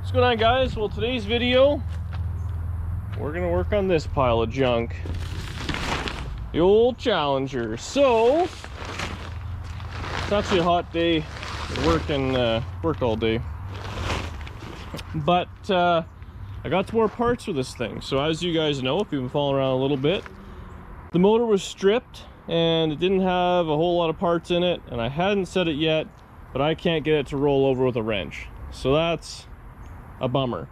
What's going on, guys? Well, today's video, we're gonna work on this pile of junk, the old Challenger. So it's actually a hot day, work all day, but I got some more parts for this thing. So as you guys know, if you've been following around a little bit, the motor was stripped and it didn't have a whole lot of parts in it, and I hadn't set it yet, but I can't get it to roll over with a wrench. So that's a bummer.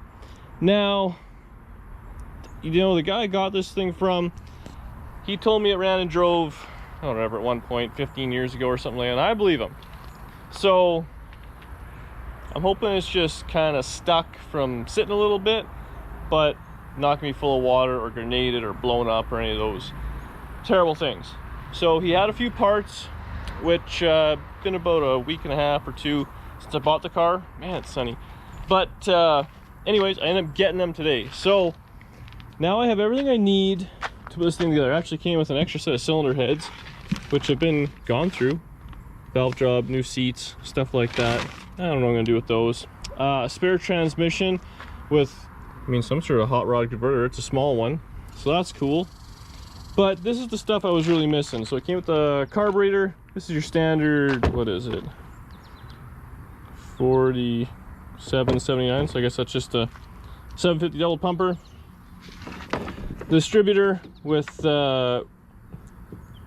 Now, you know, the guy I got this thing from, he told me it ran and drove, I don't know, at one point 15 years ago or something like that, and I believe him. So I'm hoping it's just kind of stuck from sitting a little bit, but not gonna be full of water or grenaded or blown up or any of those terrible things. So he had a few parts, which been about a week and a half or two since I bought the car. Man, it's sunny. But anyways, I ended up getting them today. So now I have everything I need to put this thing together. It actually came with an extra set of cylinder heads, which have been gone through. Valve job, new seats, stuff like that. I don't know what I'm gonna do with those. A spare transmission with, I mean, some sort of hot rod converter. It's a small one, so that's cool. But this is the stuff I was really missing. So it came with the carburetor. This is your standard, what is it? 47.79, so I guess that's just a 750 double pumper. The distributor with the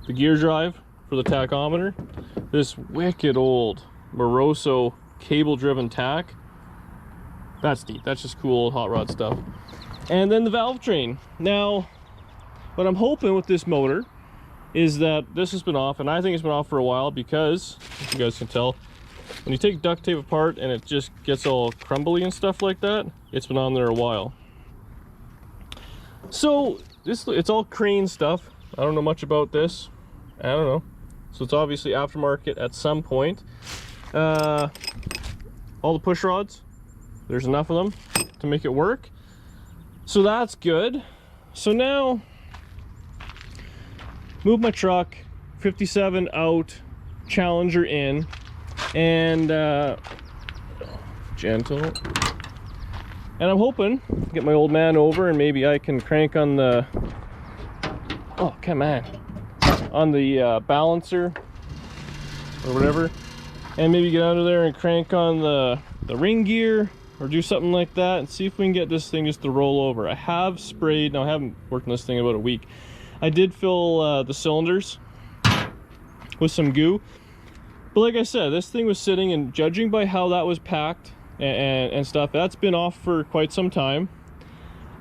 gear drive for the tachometer. This wicked old Moroso cable driven tach. That's neat. That's just cool hot rod stuff. And then the valve train. Now, what I'm hoping with this motor is that this has been off, and I think it's been off for a while because, as you guys can tell, when you take duct tape apart and it just gets all crumbly and stuff like that, it's been on there a while. So it's all crane stuff. I don't know much about this. I don't know. So it's obviously aftermarket at some point. All the push rods, there's enough of them to make it work. So that's good. So now, move my truck, 57 out, Challenger in, and gentle. And I'm hoping to get my old man over and maybe I can crank on the, oh come on the balancer or whatever, and maybe get under there and crank on the ring gear or do something like that and see if we can get this thing just to roll over. I have sprayed, now I haven't worked on this thing in about a week. I did fill the cylinders with some goo, but like I said, this thing was sitting, and judging by how that was packed and stuff, that's been off for quite some time.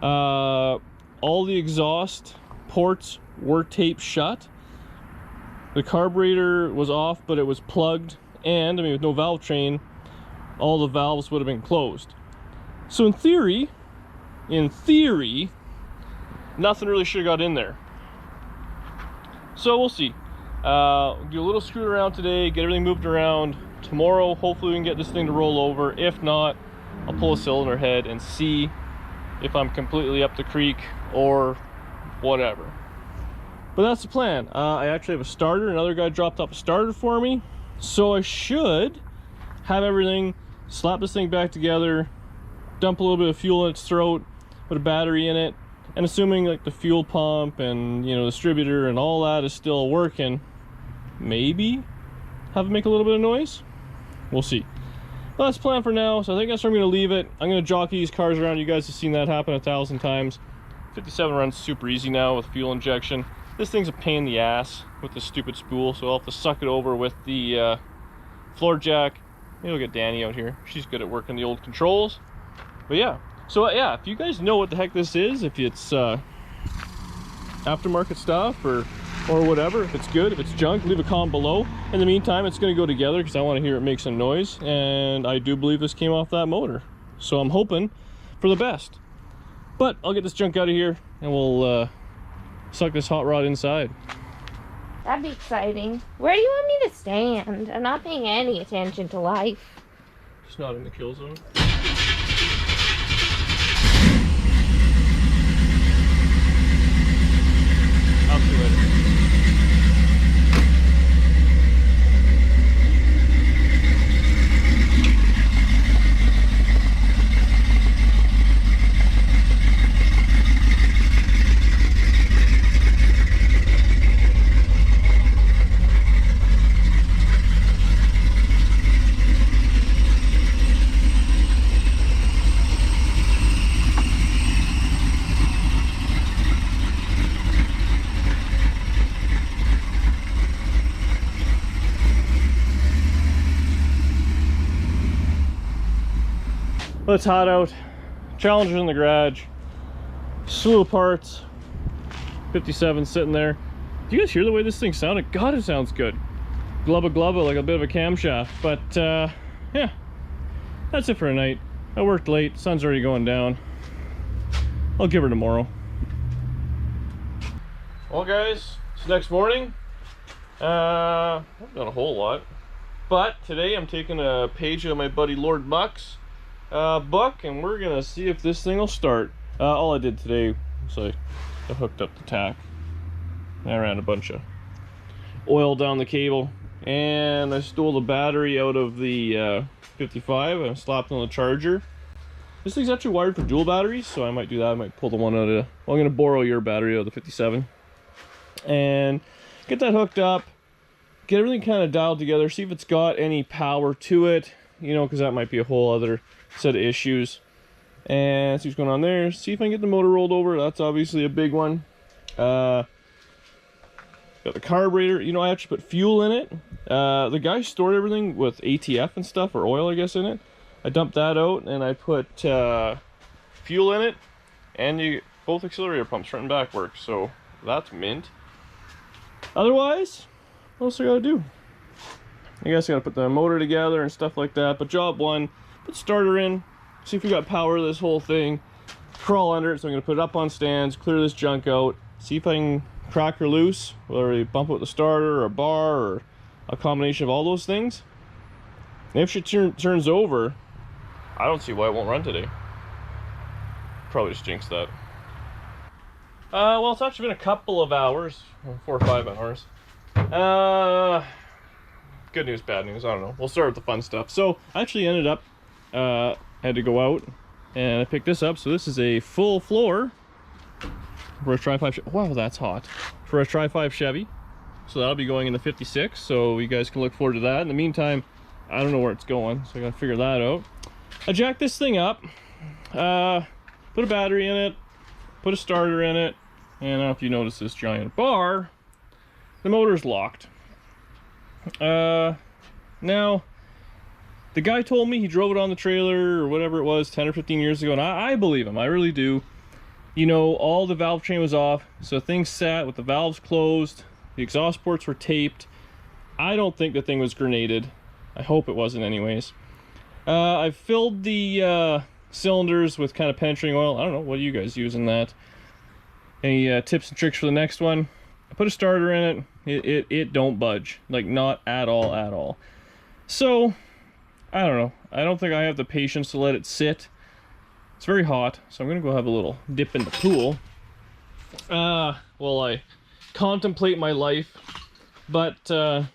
All the exhaust ports were taped shut. The carburetor was off, but it was plugged, and I mean, with no valve train, all the valves would have been closed. So in theory, nothing really should have got in there. So we'll see. Do a little screw around today, get everything moved around. Tomorrow, hopefully we can get this thing to roll over. If not, I'll pull a cylinder head and see if I'm completely up the creek or whatever. But that's the plan. I actually have a starter. Another guy dropped off a starter for me. So I should have everything, slap this thing back together, dump a little bit of fuel in its throat, put a battery in it, and assuming like the fuel pump and, you know, distributor and all that is still working, maybe have it make a little bit of noise. We'll see. Well, that's the plan for now, so I think that's where I'm going to leave it. I'm going to jockey these cars around. You guys have seen that happen 1,000 times. 57 runs super easy now with fuel injection. This thing's a pain in the ass with the stupid spool, so I'll have to suck it over with the floor jack. Maybe we'll get Danny out here. She's good at working the old controls. But yeah. So yeah, if you guys know what the heck this is, if it's aftermarket stuff or whatever, if it's good, if it's junk, leave a comment below. In the meantime, it's going to go together because I want to hear it make some noise, and I do believe this came off that motor. So I'm hoping for the best. But I'll get this junk out of here and we'll suck this hot rod inside. That'd be exciting. Where do you want me to stand? I'm not paying any attention to life. Just not in the kill zone. I'll see you later. Well, it's hot out. Challenger in the garage. Slew of parts. 57 sitting there. Do you guys hear the way this thing sounded? God, it sounds good. Glubba glubba, like a bit of a camshaft. But yeah, that's it for a night. I worked late. Sun's already going down. I'll give her tomorrow. Well, guys, it's next morning. I've done a whole lot, but today I'm taking a page of my buddy Lord Muck's book, and we're gonna see if this thing will start. All I did today was I hooked up the tach. I ran a bunch of oil down the cable, and I stole the battery out of the 55 and slapped on the charger. This thing's actually wired for dual batteries, so I might do that. I might pull the one out of, well, I'm gonna borrow your battery out of the 57 and get that hooked up, get everything kind of dialed together, see if it's got any power to it, you know, because that might be a whole other set of issues. And see what's going on there. See if I can get the motor rolled over. That's obviously a big one. Got the carburetor. You know, I actually put fuel in it. The guy stored everything with ATF and stuff, or oil, I guess, in it. I dumped that out, and I put fuel in it, and both accelerator pumps front and back work, so that's mint. Otherwise, what else I gotta do? I guess I gotta put the motor together and stuff like that, but job one, put starter in, see if we got power to this whole thing, crawl under it, so I'm gonna put it up on stands, clear this junk out, see if I can crack her loose, whether we bump it with the starter or a bar or a combination of all those things. And if she turns over, I don't see why it won't run today. Probably just jinxed that. Well, it's actually been a couple of hours, 4 or 5 hours. Good news, bad news, I don't know. We'll start with the fun stuff. So, I actually ended up, had to go out, and I picked this up. So this is a full floor for a Tri-5 Chevy. Wow, that's hot. For a Tri-5 Chevy. So that'll be going in the 56, so you guys can look forward to that. In the meantime, I don't know where it's going, so I gotta figure that out. I jacked this thing up, put a battery in it, put a starter in it, and I don't know if you notice this giant bar, the motor's locked. Now, the guy told me he drove it on the trailer or whatever it was 10 or 15 years ago, and I believe him, I really do. You know, all the valve train was off, so things sat with the valves closed, the exhaust ports were taped. I don't think the thing was grenaded. I hope it wasn't anyways. I've filled the cylinders with kind of penetrating oil. I don't know, what do you guys use in that? Any tips and tricks for the next one? I put a starter in it. It don't budge, like not at all. So I don't know, I don't think I have the patience to let it sit. It's very hot, so I'm gonna go have a little dip in the pool while I contemplate my life. But got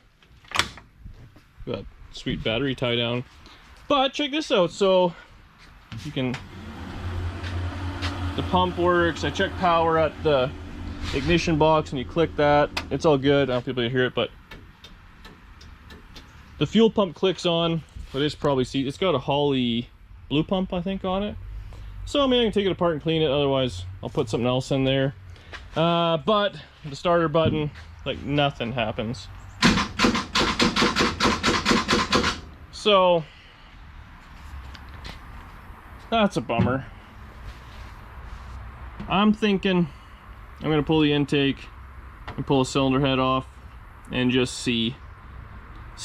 sweet battery tie down. But check this out, so you can, the pump works. I checked power at the ignition box and you click that, it's all good. I don't know if people can hear it, but the fuel pump clicks on, but it's probably, see, it's got a Holley blue pump, I think, on it. So I mean, I can take it apart and clean it, otherwise I'll put something else in there. But the starter button, like nothing happens. So that's a bummer. I'm thinking I'm gonna pull the intake and pull a cylinder head off and just see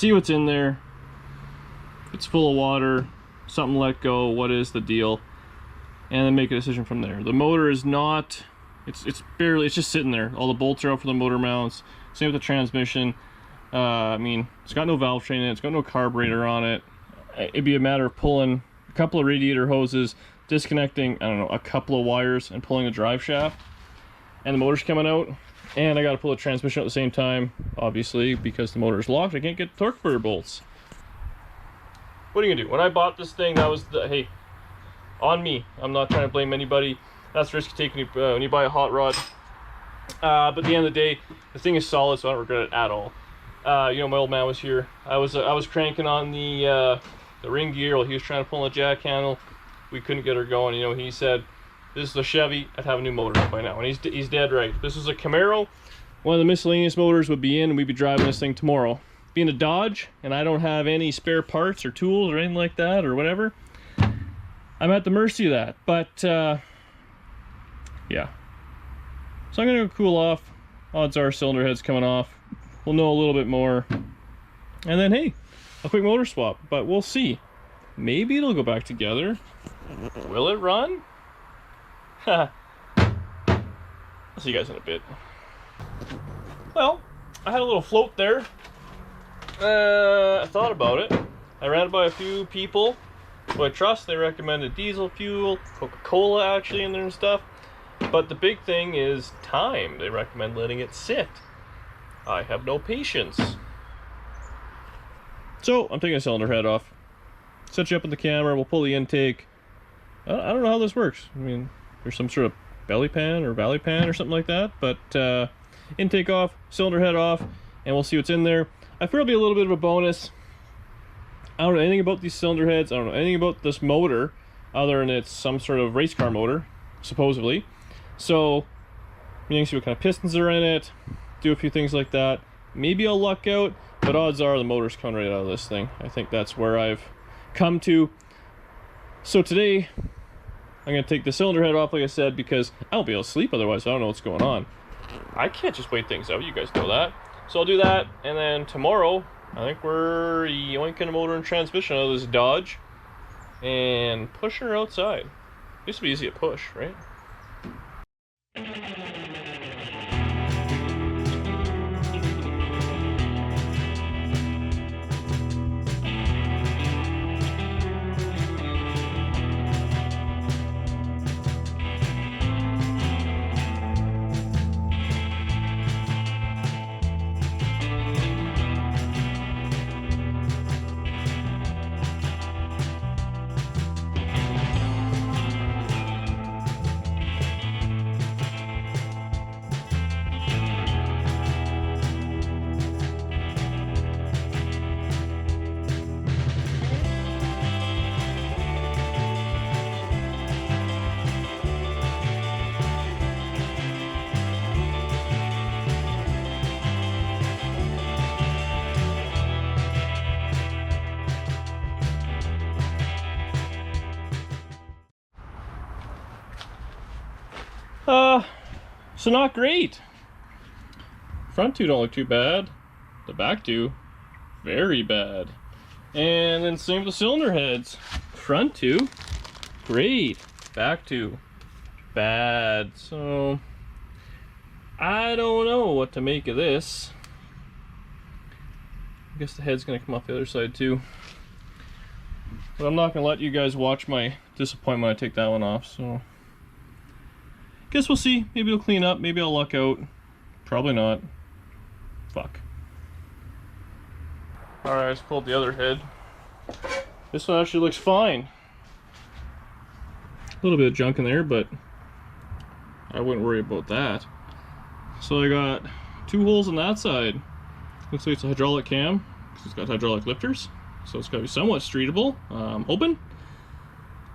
what's in there. If it's full of water, something let go, what is the deal, and then make a decision from there. The motor is not, it's barely, it's just sitting there. All the bolts are out for the motor mounts. Same with the transmission. I mean, it's got no valve train in it, it's got no carburetor on it. It'd be a matter of pulling a couple of radiator hoses, disconnecting, I don't know, a couple of wires and pulling the drive shaft, and the motor's coming out. And I got to pull the transmission at the same time, obviously, because the motor's locked. I can't get torque converter bolts. What are you gonna do? When I bought this thing, that was the, hey, on me. I'm not trying to blame anybody. That's the risk you take when you buy a hot rod. But at the end of the day, the thing is solid, so I don't regret it at all. You know, my old man was here. I was cranking on the ring gear while he was trying to pull on the jack handle. We couldn't get her going. You know, he said, this is a Chevy, I'd have a new motor by now. And he's dead right. If this was a Camaro, one of the miscellaneous motors would be in and we'd be driving this thing tomorrow. Being a Dodge, and I don't have any spare parts or tools or anything like that or whatever, I I'm at the mercy of that. But yeah, so I'm gonna go cool off. Odds are cylinder head's coming off. We'll know a little bit more, and then hey, a quick motor swap. But we'll see. Maybe it'll go back together. Will it run? I'll see you guys in a bit. Well, I had a little float there. I thought about it. I ran it by a few people who I trust. They recommended diesel fuel, Coca-Cola actually in there and stuff. But the big thing is time. They recommend letting it sit. I have no patience. So I'm taking a cylinder head off. Set you up on the camera. We'll pull the intake. I don't know how this works. I mean, there's some sort of belly pan or valley pan or something like that. But intake off, cylinder head off, and we'll see what's in there. I figure it'll be a little bit of a bonus. I don't know anything about these cylinder heads. I don't know anything about this motor other than it's some sort of race car motor, supposedly. So you can see what kind of pistons are in it, do a few things like that. Maybe I'll luck out, but odds are the motor's coming right out of this thing. I think that's where I've come to. So today I'm going to take the cylinder head off, like I said, because I won't be able to sleep otherwise. I don't know what's going on. I can't just wait things out. You guys know that. So I'll do that, and then tomorrow I think we're yoinking a motor and transmission out of this Dodge and pushing her outside. Used to be easy to push, right? So not great. Front two don't look too bad. The back two, very bad. And then same with the cylinder heads. Front two, great. Back two, bad. So I don't know what to make of this. I guess the head's gonna come off the other side too. But I'm not gonna let you guys watch my disappointment when I take that one off, so guess we'll see. Maybe it'll clean up, maybe I'll luck out. Probably not. Fuck. Alright, I just pulled the other head. This one actually looks fine. A little bit of junk in there, but I wouldn't worry about that. So I got two holes on that side. Looks like it's a hydraulic cam, because it's got hydraulic lifters. So it's got to be somewhat streetable. Open.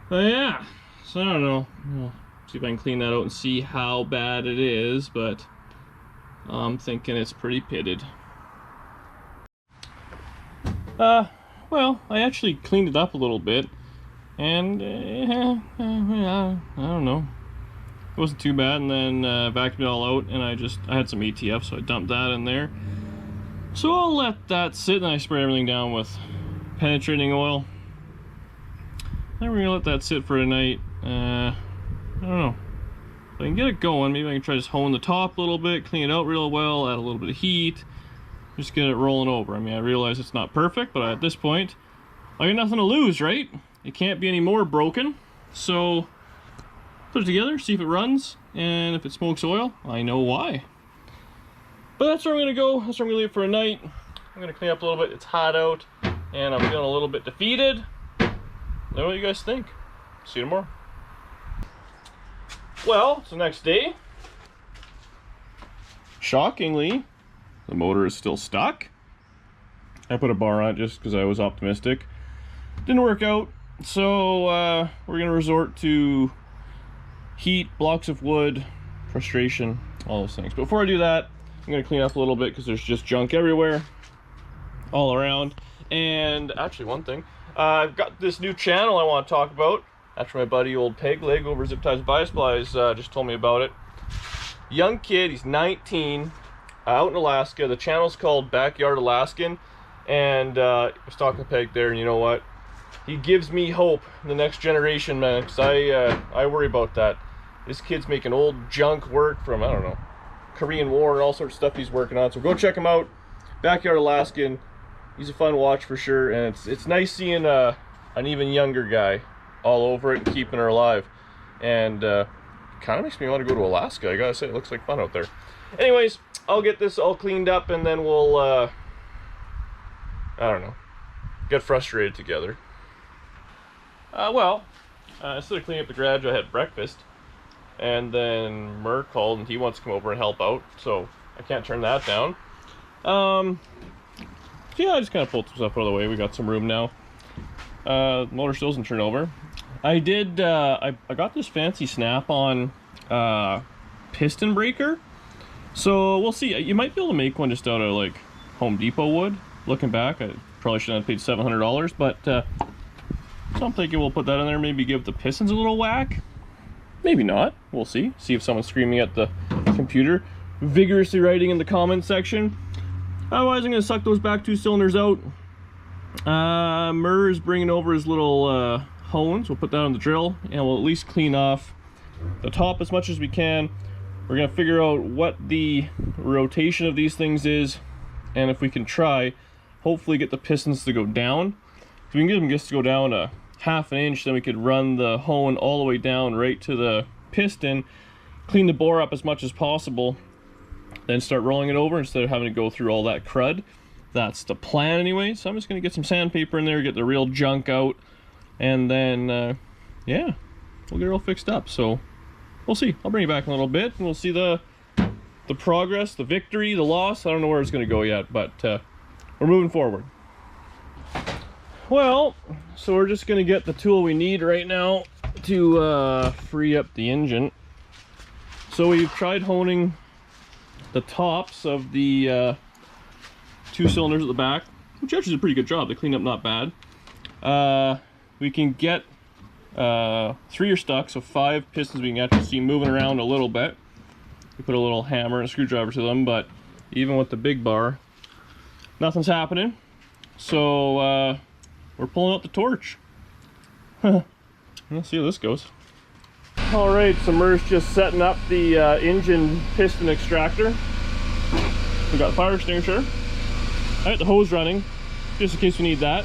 But yeah, so I don't know. We'll see if I can clean that out and see how bad it is, but I'm thinking it's pretty pitted. Well, I actually cleaned it up a little bit, and I don't know. It wasn't too bad, and then vacuumed it all out, and I had some ATF, so I dumped that in there. So I'll let that sit, and I spray everything down with penetrating oil. Then we're gonna let that sit for tonight. I don't know. If I can get it going, maybe I can try to just hone the top a little bit, clean it out real well, add a little bit of heat, just get it rolling over. I mean, I realize it's not perfect, but at this point, I got nothing to lose, right? It can't be any more broken. So put it together, see if it runs, and if it smokes oil, I know why. But that's where I'm gonna go. That's where I'm gonna leave it for a night. I'm gonna clean up a little bit. It's hot out, and I'm feeling a little bit defeated. Let me know what you guys think. See you tomorrow. Well, it's the next day. Shockingly, the motor is still stuck. I put a bar on it just because I was optimistic. Didn't work out, so we're gonna resort to heat, blocks of wood, frustration, all those things. But before I do that, I'm gonna clean up a little bit because there's just junk everywhere, all around. And actually, one thing, I've got this new channel I want to talk about. After my buddy old Peg Leg over Zip Ties Buy Supplies just told me about it. Young kid, he's 19, out in Alaska. The channel's called BackyardAkaskan, and I was talking to Peg there, and you know what? He gives me hope in the next generation, man, because I worry about that. This kid's making old junk work from, I don't know, Korean War and all sorts of stuff he's working on. So go check him out, BackyardAkaskan. He's a fun watch for sure, and it's nice seeing an even younger guy all over it and keeping her alive. And kind of makes me want to go to Alaska. I gotta say, it looks like fun out there. Anyways, I'll get this all cleaned up, and then we'll I don't know, get frustrated together. Instead of cleaning up the garage, I had breakfast, and then Muck called and he wants to come over and help out, so I can't turn that down. So yeah, I just kind of pulled some stuff out of the way. We got some room now. Motor still doesn't turn over. I did, I got this fancy snap-on piston breaker, so we'll see. You might be able to make one just out of like Home Depot wood. Looking back, I probably shouldn't have paid $700, but so I'm thinking we'll put that in there, maybe give the pistons a little whack. Maybe not, we'll see. See if someone's screaming at the computer, vigorously writing in the comments section. Otherwise, I'm gonna suck those back two cylinders out. Murr is bringing over his little hones. We'll put that on the drill, and we'll at least clean off the top as much as we can. We're gonna figure out what the rotation of these things is, and if we can try, hopefully get the pistons to go down. If we can get them just to go down a ½ inch, then we could run the hone all the way down right to the piston, clean the bore up as much as possible, then start rolling it over instead of having to go through all that crud. That's the plan anyway. So I'm just gonna get some sandpaper in there, get the real junk out, and then yeah, we'll get it all fixed up. So we'll see. I'll bring you back in a little bit, and we'll see the progress, the victory, the loss. I don't know where it's gonna go yet, but we're moving forward. Well, so we're just gonna get the tool we need right now to free up the engine. So we've tried honing the tops of the two cylinders at the back, which actually is a pretty good job. They clean up not bad. We can get 3 are stuck, so 5 pistons we can actually see moving around a little bit. We put a little hammer and a screwdriver to them, but even with the big bar, nothing's happening. So we're pulling out the torch. Let's see how this goes. All right, so Murr's just setting up the engine piston extractor. We got the fire extinguisher. I got the hose running, just in case we need that.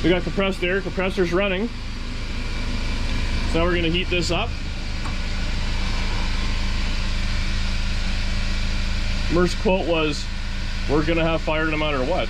We got compressed air, compressor's running. So now we're gonna heat this up. Murr's quote was, "We're gonna have fire no matter what."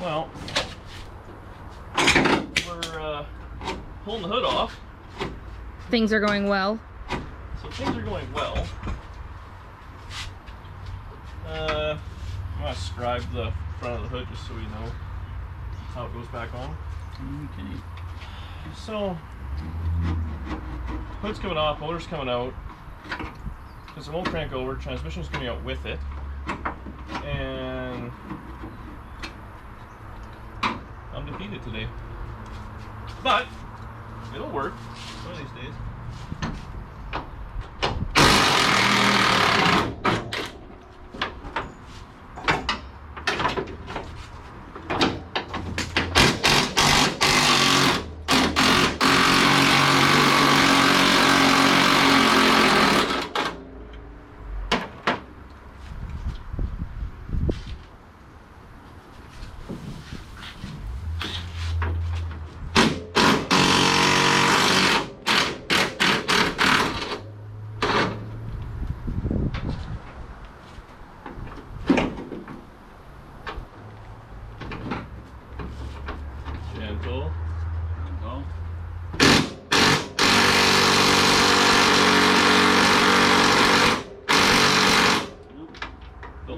Well, we're pulling the hood off. Things are going well. So things are going well. I'm gonna scribe the front of the hood just so we know how it goes back on. Okay. So, hood's coming off, motor's coming out. Because it won't crank over, transmission's coming out with it. And I'm defeated today. But it'll work one of these days.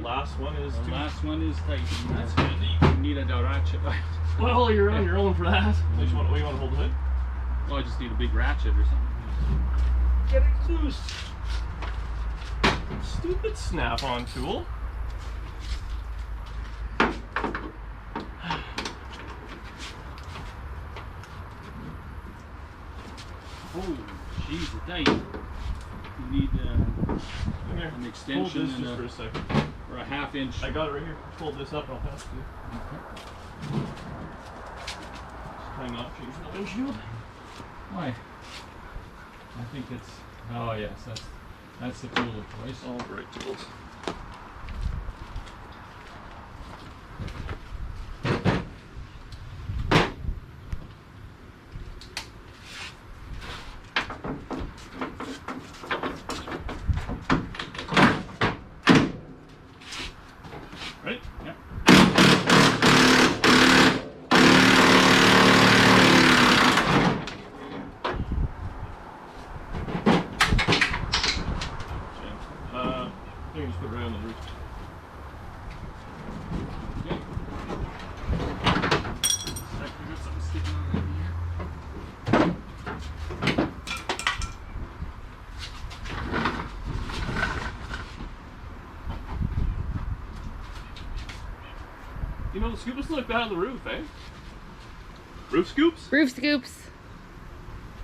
last one is The last one is tight. That's good. You need a ratchet. Well, you're on your own for that. You want to hold the hood? Well, I just need a big ratchet or something. Get it loose. Stupid snap-on tool. Oh, jeez, it's tight. You need an extension Hold this just for a second. or a half-inch. I got it right here. Hold this up and I'll pass it to you. Just try not to change the windshield. Why? I think it's. Oh yes, that's the tool of choice. All the right tools. Right? Yep. I think just put it right on the roof. Okay. I got something sticking on here. You know, the scoop doesn't look bad on the roof, eh? Roof scoops? Roof scoops.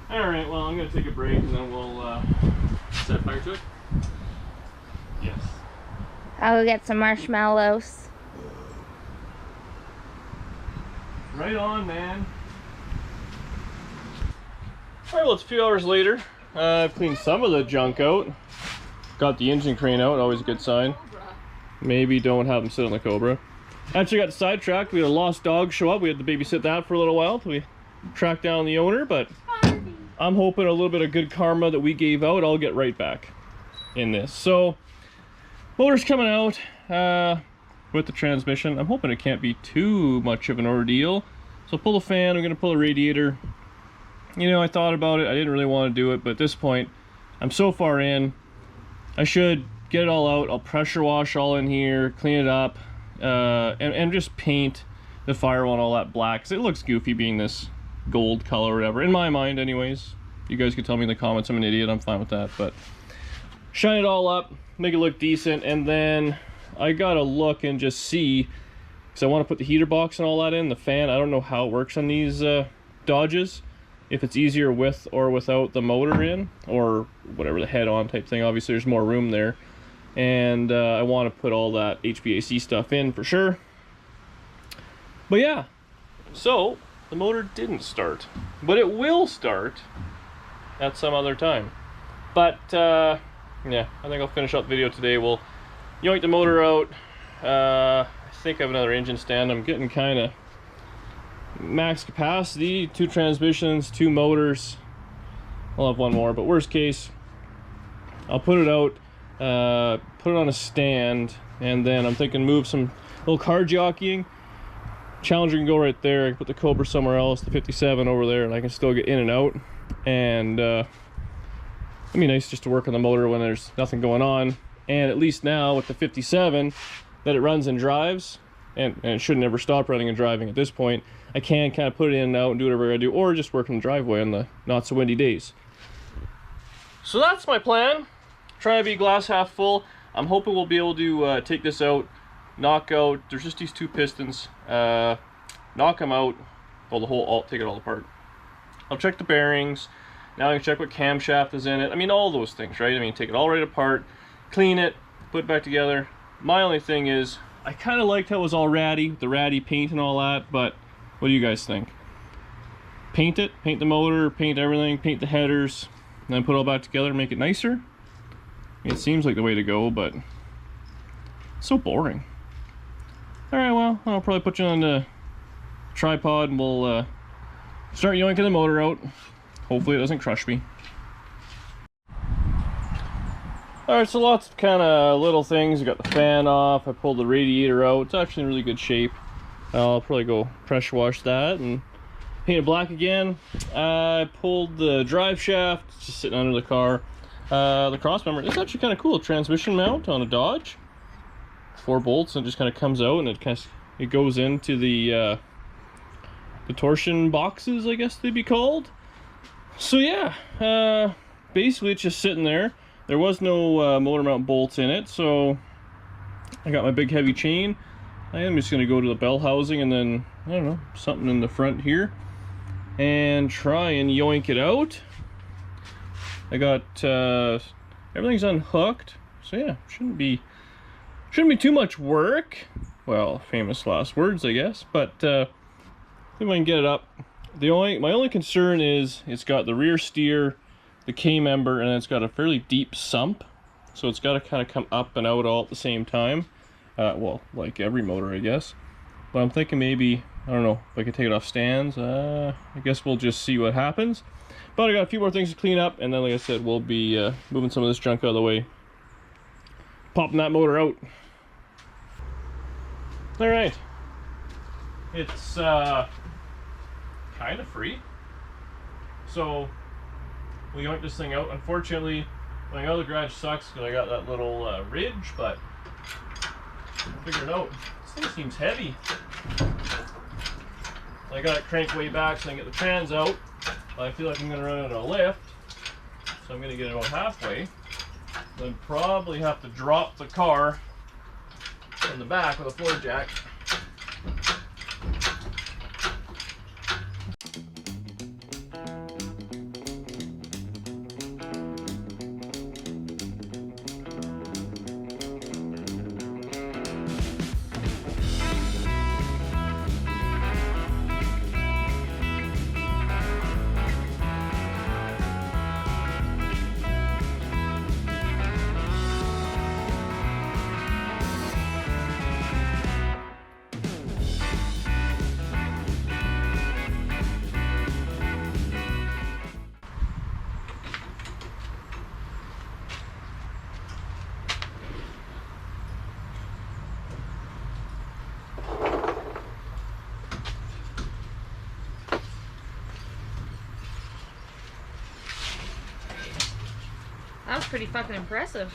Alright, well, I'm going to take a break and then we'll set fire to it. Yes. I'll go get some marshmallows. Right on, man. Alright, well, it's a few hours later. I've cleaned some of the junk out. Got the engine crane out, always a good sign. Maybe don't have them sit on the Cobra. Actually got sidetracked. We had a lost dog show up. We had to babysit that for a little while till we tracked down the owner, but I'm hoping a little bit of good karma that we gave out, I'll get right back in this. So, motor's coming out with the transmission. I'm hoping it can't be too much of an ordeal. So pull the fan, I'm gonna pull the radiator. You know, I thought about it, I didn't really want to do it, but at this point, I'm so far in, I should get it all out. I'll pressure wash all in here, clean it up, and just paint the firewall and all that black, because it looks goofy being this gold color or whatever, in my mind anyways. You guys can tell me in the comments I'm an idiot, I'm fine with that, but shine it all up, make it look decent, and then I gotta look and just see, because I want to put the heater box and all that in, the fan. I don't know how it works on these Dodges, if it's easier with or without the motor in, or whatever, the head-on type thing. Obviously there's more room there, and I want to put all that HVAC stuff in for sure. But yeah, so the motor didn't start, but it will start at some other time. But yeah, I think I'll finish up the video today. We'll yoink the motor out. I think I have another engine stand. I'm getting kind of max capacity, 2 transmissions, 2 motors. I'll have one more, but worst case, I'll put it out, put it on a stand, and then I'm thinking move some little car jockeying. Challenger can go right there. I can put the Cobra somewhere else, the 57 over there, and I can still get in and out. And it'd be nice just to work on the motor when there's nothing going on. And at least now with the 57 that it runs and drives, and it should never stop running and driving at this point, I can kind of put it in and out and do whatever I do, or just work in the driveway on the not so windy days. So that's my plan. Try to be glass half full. I'm hoping we'll be able to take this out, knock out, there's just these 2 pistons, knock them out, well, the whole, take it all apart. I'll check the bearings. Now I can check what camshaft is in it. I mean, all those things, right? I mean, take it all right apart, clean it, put it back together. My only thing is, I kind of liked how it was all ratty, the ratty paint and all that, but what do you guys think? Paint it, paint the motor, paint everything, paint the headers, and then put it all back together and make it nicer? I mean, it seems like the way to go, but it's so boring. Alright, well, I'll probably put you on the tripod and we'll start yoinking the motor out. Hopefully it doesn't crush me. Alright, so lots of kind of little things. I got the fan off, I pulled the radiator out. It's actually in really good shape. I'll probably go pressure wash that and paint it black again. I pulled the drive shaft, it's just sitting under the car. The cross member, it's actually kind of cool. Transmission mount on a Dodge. 4 bolts, and it just kind of comes out, and it goes into the torsion boxes, I guess they'd be called. So yeah, basically it's just sitting there. There was no motor mount bolts in it, so I got my big heavy chain. I am just going to go to the bell housing and then, I don't know, something in the front here, and try and yoink it out. I got everything's unhooked, so yeah, shouldn't be too much work. Well, famous last words, I guess. But I think I can get it up. My only concern is it's got the rear steer, the K-member, and it's got a fairly deep sump, so it's got to kind of come up and out all at the same time. Well, like every motor, I guess. But I'm thinking maybe, I don't know, if I could take it off stands. I guess we'll just see what happens. But I got a few more things to clean up, and then, like I said, we'll be moving some of this junk out of the way, popping that motor out. All right, it's kind of free. So we yanked this thing out. Unfortunately, going out of the garage sucks because I got that little ridge, but I figured out this thing seems heavy. I got it cranked way back so I can get the trans out. But I feel like I'm going to run out of lift, so I'm going to get it about halfway. Then probably have to drop the car in the back with a floor jack. That was pretty fucking impressive.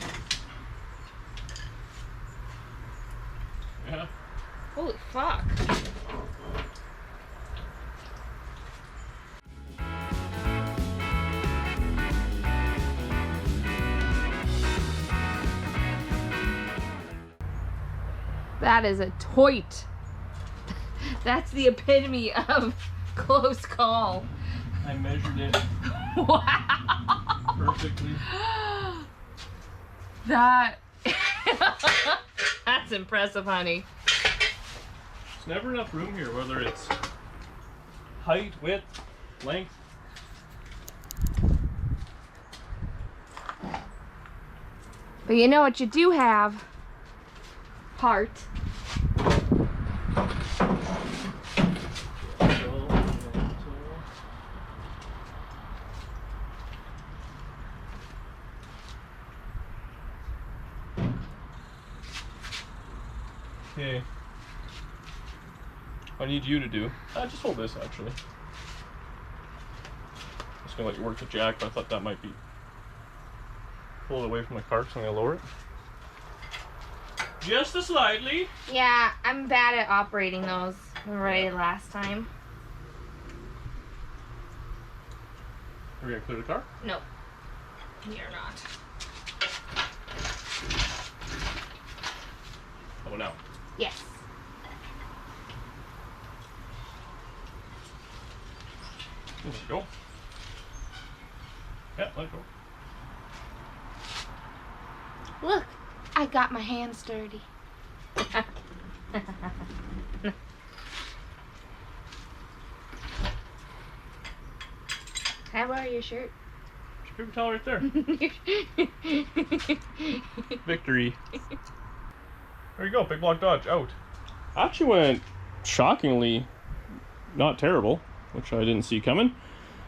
Yeah. Holy fuck. That is a toit. That's the epitome of close call. I measured it Wow. perfectly. That's impressive, honey. There's never enough room here, whether it's height, width, length. But you know what you do have? Heart. Okay. I need you to do. Just hold this, actually. Just gonna let you work the jack, but I thought that might be pull it away from the cart, so I'm gonna lower it. Just slightly. Yeah, I'm bad at operating those right last time. Are we gonna clear the car? No, you're not. Oh, no. Yes. Let it go. Yeah, let it go. Look, I got my hands dirty. Can I borrow your shirt? There's a paper towel right there. Victory. There you go, big block Dodge out. Actually went shockingly not terrible, which I didn't see coming.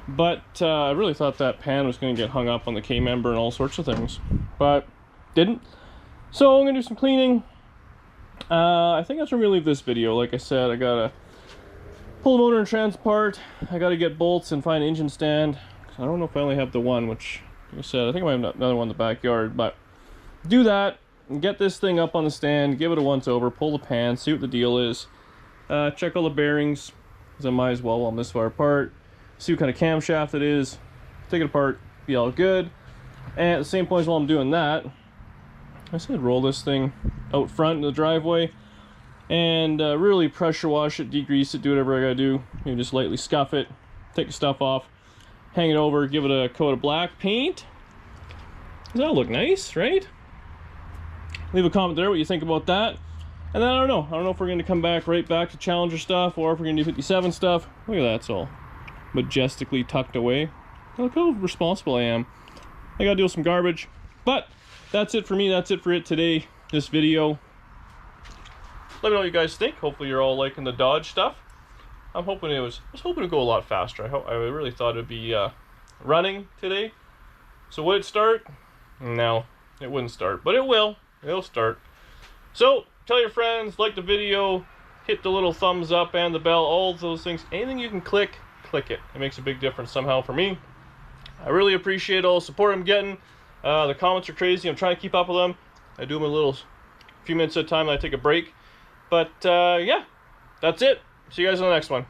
But I really thought that pan was going to get hung up on the K-member and all sorts of things. But didn't. So I'm going to do some cleaning. I think that's where I'm going to leave this video. Like I said, I got to pull the motor and trans apart. I got to get bolts and find an engine stand. I don't know if I only have the one, which, like I said, I think I might have another one in the backyard. But do that. get this thing up on the stand, give it a once over, pull the pan, see what the deal is, check all the bearings, because I might as well while I'm this far apart, see what kind of camshaft it is, take it apart, be all good. And at the same point while I'm doing that, I just roll this thing out front in the driveway and really pressure wash it, degrease it, do whatever I gotta do. Maybe just lightly scuff it, take the stuff off, hang it over, give it a coat of black paint. Does that look nice, right? Leave a comment there what you think about that. And then I don't know if we're going to come right back to Challenger stuff, or if we're going to do 57 stuff. Look at that, it's all majestically tucked away. Look how responsible I am. I gotta deal with some garbage. But that's it for me, that's it for it today, this video. Let me know what you guys think. Hopefully you're all liking the Dodge stuff. I was hoping to go a lot faster. I really thought it'd be running today. So would it start? No, it wouldn't start, but it will. It'll start. So tell your friends, like the video, hit the little thumbs up and the bell, all those things. Anything you can click it. It makes a big difference somehow for me. I really appreciate all the support I'm getting. The comments are crazy. I'm trying to keep up with them. I do them a few minutes at a time, and I take a break. But yeah, that's it. See you guys on the next one.